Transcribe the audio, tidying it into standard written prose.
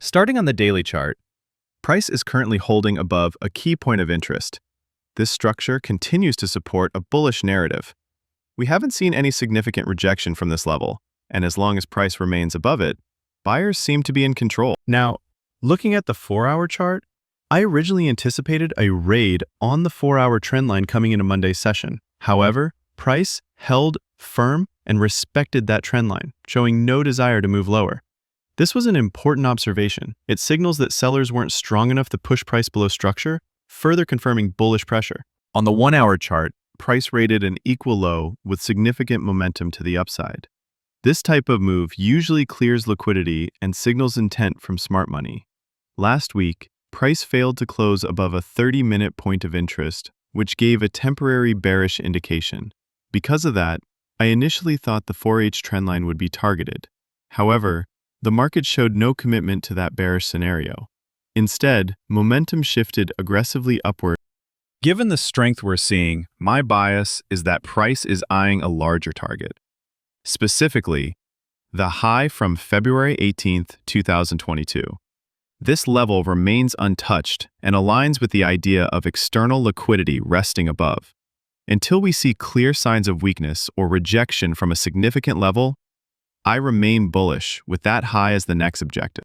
Starting on the daily chart, price is currently holding above a key point of interest. This structure continues to support a bullish narrative. We haven't seen any significant rejection from this level, and as long as price remains above it, buyers seem to be in control. Now, looking at the 4-hour chart, I originally anticipated a raid on the 4-hour trend line coming into Monday's session. However, price held firm and respected that trend line, showing no desire to move lower. This was an important observation. It signals that sellers weren't strong enough to push price below structure, further confirming bullish pressure. On the 1-hour chart, price rated an equal low with significant momentum to the upside. This type of move usually clears liquidity and signals intent from smart money. Last week, price failed to close above a 30-minute point of interest, which gave a temporary bearish indication. Because of that, I initially thought the 4H trendline would be targeted. However, the market showed no commitment to that bearish scenario. Instead, momentum shifted aggressively upward. Given the strength we're seeing, my bias is that price is eyeing a larger target. Specifically, the high from February 18, 2022. This level remains untouched and aligns with the idea of external liquidity resting above. Until we see clear signs of weakness or rejection from a significant level, I remain bullish with that high as the next objective.